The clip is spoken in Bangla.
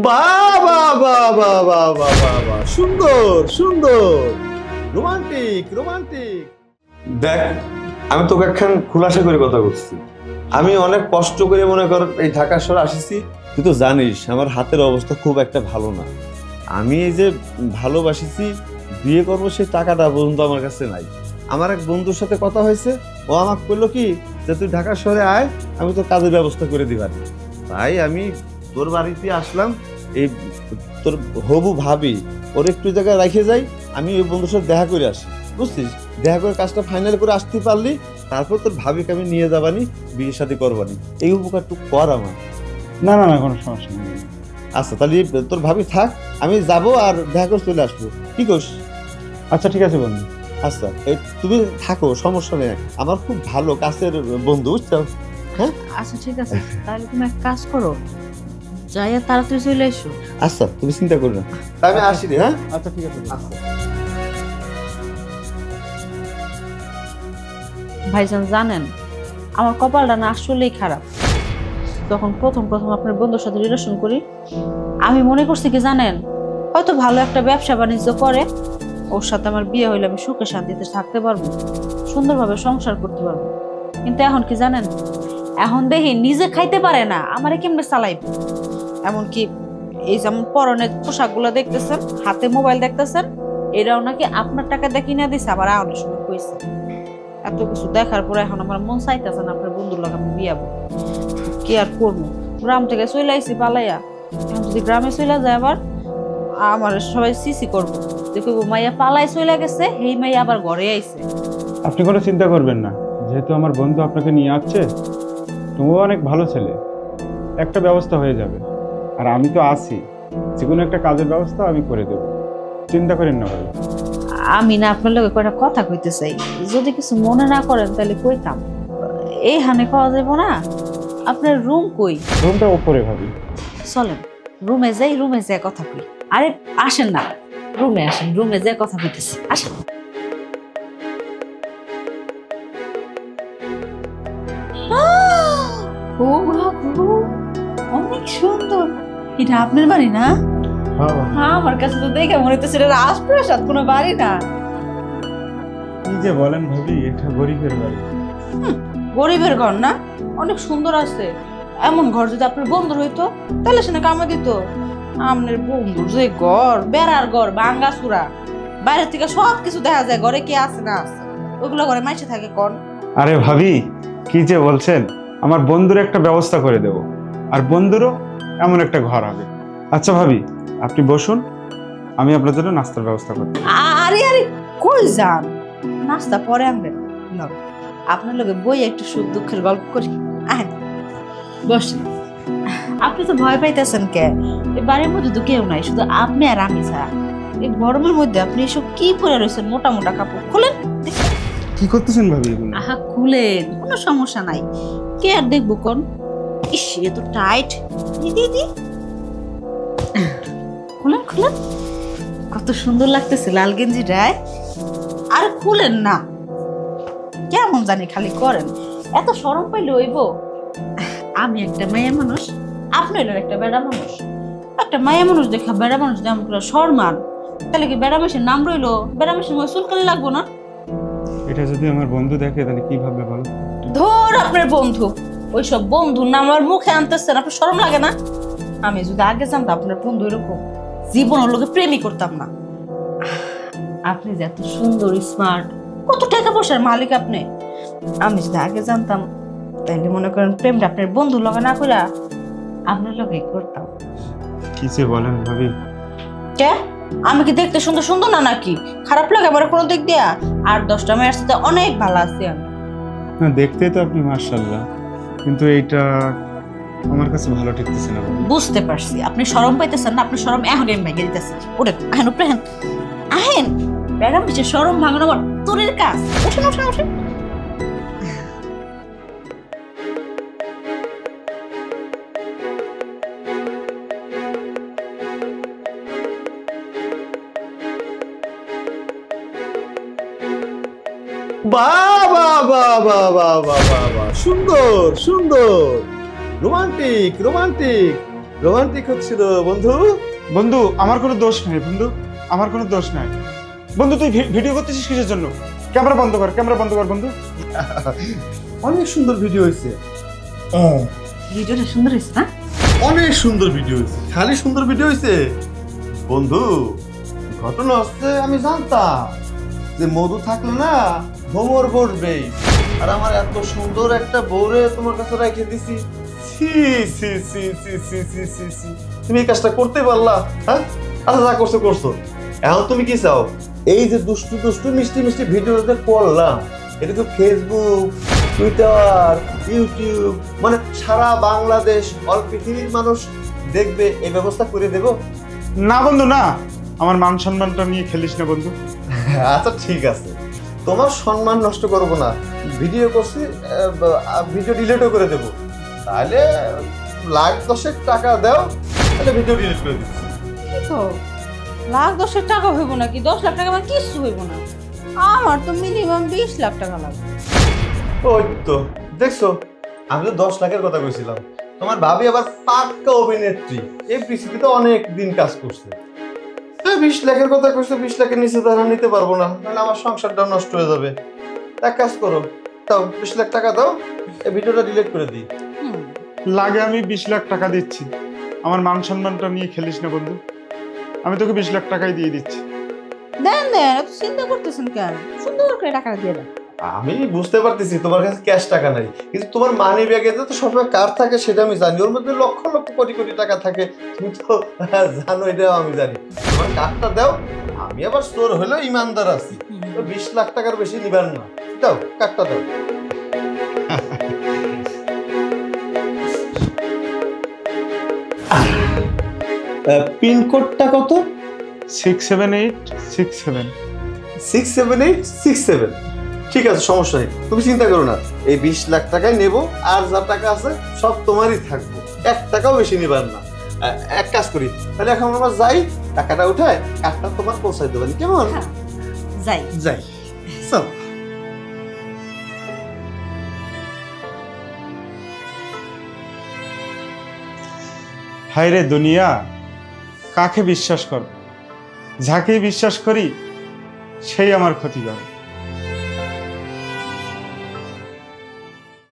বাহ বাহ বাহ বাহ বাহ বাহ বাহ বাহ, সুন্দর সুন্দর, রোমান্টিক রোমান্টিক। দেখ, আমি তোকে একখান খুলাসা করে কথা বলছি। আমি অনেক কষ্ট করে মনে কর এই ঢাকা শহরে আসিছি। তুই তো জানিস আমার হাতের অবস্থা খুব একটা ভালো না। আমি এই যে ভালোবাসিছি, বিয়ে করবো, সেই টাকাটা পর্যন্ত আমার কাছে নাই। আমার এক বন্ধুর সাথে কথা হয়েছে, ও আমাকে বললো কি যে তুই ঢাকা শহরে আয়, আমি তো কাজের ব্যবস্থা করে দিবানি। তাই আমি তোর বাড়িতে আসলাম। এই তোর হবু ভাবি ওর একটু জায়গায় রেখে যাই, আমি ওই বন্ধুর সাথে দেখা করে আসি, বুঝছিস? দেখা করে কাজটা ফাইনাল করে আসতে পারলি, তারপর তোর ভাবিকে আমি নিয়ে যাবানি, বিয়ে শাদী করবানি। এই উপকারটুকু কর আমার। না না না, কোনো সমস্যা নেই। আচ্ছা তাহলে তোর ভাবি থাক, আমি যাব আর দেখা করে চলে আসবো, কি করিস? আচ্ছা ঠিক আছে বন্ধু। আচ্ছা এই তুমি থাকো, সমস্যা নেই, আমার খুব ভালো কাছের বন্ধু, বুঝছো? হ্যাঁ আচ্ছা ঠিক আছে, তাহলে তুমি এক কাজ করো, যাইয়া তাড়াতাড়ি চলে এসো। আচ্ছা তুমি চিন্তা করো না, তাই আমি আসি রে। হ্যাঁ আচ্ছা ঠিক আছে। ভাইজান জানেন, আমার কপালটা না আসলেই খারাপ। যখন প্রথম প্রথম আপনার বন্ধুর সাথে রিলেশন করি, আমি মনে করছি কি জানেন, হয়তো ভালো একটা ব্যবসা বাণিজ্য করে ওর সাথে আমার বিয়ে হইলে আমি সুখে শান্তিতে থাকতে পারবো, সুন্দরভাবে সংসার করতে পারবো। কিন্তু এখন কি জানেন, এখন দেখি নিজে খাইতে পারে না, আমারে কেমনে চালাইবে। এমনকি এই যেমন পরনের পোশাকগুলো দেখতেছেন, হাতে মোবাইল দেখতেছেন, এরাও নাকি আপনার টাকা দিয়ে কিনে দিছে, আবার অনেক সময় কইছে। এত কিছু দেখার পরে এখন আমার মন চাইতেছে না আপনার বন্ধুর লগে আমি বিয়াবো। কি আর করবো, গ্রাম থেকে চলে আইছি পালাইয়া। এখন যদি গ্রামে চলে যায় আবার আমার সবাই সিসি করবো, দেখবো মাইয়া পালাই চলে গেছে, এই মাইয়া আবার ঘরে আইছে। আপনি কোনো চিন্তা করবেন না, যেহেতু আমার বন্ধু আপনাকে নিয়ে আসছে, তুমিও অনেক ভালো ছেলে, একটা ব্যবস্থা হয়ে যাবে। আর আমি তো আছি, যে কোনো একটা কাজের ব্যবস্থা আমি করে দেবো, চিন্তা করেন না ভাই। আমি না আপনার লগে কয়টা কথা কইতে চাই, যদি কিছু মনে না করেন তাহলে কইতাম। এই হানে খাওয়া যাবো না, আপনার রুম কই? রুমটা ওপরে ভাবি। চলেন রুমে যাই, রুমে যাই কথা কই। আরে আসেন না, রুমে আসেন, রুমে যাই কথা কইতেছি, আসেন। ও বাবু, অনেক সুন্দর। এটা আপনার বাড়ি না? হ্যাঁ, আমার কাছে তো দেখে মনে হচ্ছে এটা রাজপ্রাসাদ, কোনো বাড়ি না। কি যে বলেন ভাবি, এটা গরিবের বাড়ি। গরিবের ঘর না, অনেক সুন্দর আছে। এমন ঘর যদি আপনার বন্ধুর হইতো তাহলে সে না কামে দিত। আপনার বন্ধুর যে ঘর, বেড়ার ঘর, ভাঙ্গা চূড়া, বাইরে থেকে সবকিছু দেখা যায়, ঘরে কি আছে না আছে, ওইগুলো ঘরে মাইসে থাকে কোন? আরে ভাবি, কি যে বলছেন, আমার বন্ধুর একটা ব্যবস্থা করে দেব, আর বন্ধুরও এমন একটা ঘর হবে। আচ্ছা ভাবি, আপনি বসুন, আমি আপনার জন্য নাস্তার ব্যবস্থা করব। আরে আরে কই যান, নাস্তা পরে আনবেন। আপনার লগে বই একটু সুখ দুঃখের গল্প করি, আহেন বসেন। আপনি তো ভয় পাইতেছেন কে? এই বাড়ির মধ্যে তো কেউ নাই, শুধু আপনি আর আমি ছাড়া। এই গরমের মধ্যে আপনি এসব কি পরে রয়েছেন, মোটা মোটা কাপড় খুলেন। কি করতেছেন ভাবি এগুলো? আহা খুলেন, কোনো সমস্যা নাই, কে আর দেখবো কোন? ইস এ তো টাইট, দিদি খুলেন খুলেন, কত সুন্দর লাগতেছে লাল গেঞ্জিটায়। আর খুলেন না, কেমন জানি খালি করেন, এত শরম পাইলে হইব? আমি একটা মেয়ে মানুষ, আপনি হলেন একটা বেড়া মানুষ। একটা মায়া মানুষ দেখা বেড়া মানুষ যেমন করে সম্মান, তাহলে কি বেড়া মেশির নাম রইলো? বেড়া মেশির মধ্যে চুলকানি লাগবো না? এটা যদি আমার বন্ধু দেখে তাহলে কি ভাববে বলো? ধর আপনার বন্ধু, ওইসব বন্ধুর নাম আমার মুখে আনতেছেন, আপনার শরম লাগে না? আমি যদি আগে জানতাম আপনার বন্ধু এরকম, জীবন ওর লোকে প্রেমই করতাম না। আপনি যে এত সুন্দর, স্মার্ট, কত টাকা পয়সার মালিক আপনি, আমি যদি আগে জানতাম তাহলে মনে করেন প্রেমটা আপনার বন্ধুর লগে না করে আপনার লগে করতাম। কি যে বলেন ভাবি? কে আমি কি দেখতে সুন্দর সুন্দর না নাকি? খারাপ লাগে আমার কোনো দিক দিয়া? আর 10টা মেয়ের সাথে অনেক ভালো আছি আমি। না দেখতে তো আপনি মাশাআল্লাহ, কিন্তু এইটা আমার কাছে ভালো ঠেকতেছে না ভাবি। বুঝতে পারছি আপনি শরম পাইতেছেন না, আপনি শরম এখন আমি ভেঙে দিতেছি। ওঠেন, আহেন উপরে আহেন, আহেন। বেড়াম বেশি শরম ভাঙানো আমার তোরের কাজ। ওঠেন ওঠেন ওঠেন। বাহ বাহ বাহ বাহ বাহ বাহ বাহ বাহ, সুন্দর সুন্দর, রোমান্টিক রোমান্টিক। রোমান্টিক হচ্ছিল বন্ধু। বন্ধু আমার কোনো দোষ নাই বন্ধু, আমার কোনো দোষ নাই বন্ধু। তুই ভিডিও করতেছিস কিসের জন্য? ক্যামেরা বন্ধ কর, ক্যামেরা বন্ধ কর বন্ধু। অনেক সুন্দর ভিডিও হয়েছে। ভিডিওটা সুন্দর হয়েছে না? অনেক সুন্দর ভিডিও হয়েছে, খালি সুন্দর ভিডিও হয়েছে বন্ধু। ঘটনা হচ্ছে আমি জানতাম যে মধু থাকলে না ভ্রমর বসবেই, আর আমার এত সুন্দর একটা বউরে তোমার কাছে রেখে দিছি। ছি ছি ছি ছি ছি ছি ছি ছি। তুমি এই কাজটা করতে পারলা? হ্যাঁ, আচ্ছা যা করছো করছো, এখন তুমি কি চাও? এই যে দুষ্টু দুষ্টু মিষ্টি মিষ্টি ভিডিওতে করলাম, এটা তো ফেসবুক, টুইটার, ইউটিউব, মানে সারা বাংলাদেশ অল পৃথিবীর মানুষ দেখবে, এই ব্যবস্থা করে দেব? না বন্ধু না, আমার মান সম্মানটা নিয়ে খেলিস না বন্ধু। আচ্ছা ঠিক আছে, তোমার সম্মান নষ্ট করবো না। ভিডিও করছি, ভিডিও ডিলিটও করে দেবো। তাহলে লাখ 10 টাকা দাও, তাহলে ভিডিও ডিলিট করে দিচ্ছি। কি তো লাখ 10 টাকা হইব নাকি? 10 লাখ টাকা আমার কিছু হইব না। আমার তো মিনিমাম 20 লাখ টাকা লাগবে। ওই তো দেখছো, আমি তো 10 লাখের কথা কইছিলাম। তোমার ভাবি আবার পাক্কা অভিনেত্রী, এই পৃথিবীতে অনেক দিন কাজ করছে। 20 লাখের কথা কইছো, 20 লাখের নিচে তারা নিতে পারবো না, মানে আমার সংসারটা নষ্ট হয়ে যাবে। এক কাজ করো, দাও 20 লাখ টাকা দাও, এই ভিডিওটা ডিলিট করে দিই। লাগে আমি 20 লাখ টাকা দিচ্ছি, আমার মান সম্মানটা নিয়ে খেলিস না বন্ধু। আমি তোকে 20 লাখ টাকাই দিয়ে দিচ্ছি। দেন দেন, এত চিন্তা করতেছেন কেন? সুন্দর করে টাকা দিয়ে দেন। আমি বুঝতে পারতেছি তোমার কাছে ক্যাশ টাকা নাই, কিন্তু তোমার মানি ব্যাগে তো সবসময় কার্ড থাকে, সেটা আমি জানি। ওর মধ্যে লক্ষ লক্ষ কোটি কোটি টাকা থাকে, তুমি তো জানো, এটাও আমি জানি। তোমার কার্ডটা দাও, আমি আবার স্টোর হলেও ইমানদার আছি, তো 20 লাখ টাকার বেশি নিবেন না। দাও কার্ডটা দাও। পিনকোডটা কত? 67867। 67867। ঠিক আছে, সমস্যা নেই, তুমি চিন্তা করো না। এই 20 লাখ টাকায় নেব, আর যা টাকা আছে সব তোমারই থাকবো, 1 টাকাও বেশি নিবার না। এক কাজ করি, তাহলে এখন আমরা যাই, টাকাটা উঠায় কার্ডটা তোমার পৌঁছাই দেবেন, কেমন? হ্যাঁ, যাই। যাই, চল। হায় রে দুনিয়া, কাকে বিশ্বাস কর? যাকেই বিশ্বাস করি সেই আমার ক্ষতি করে।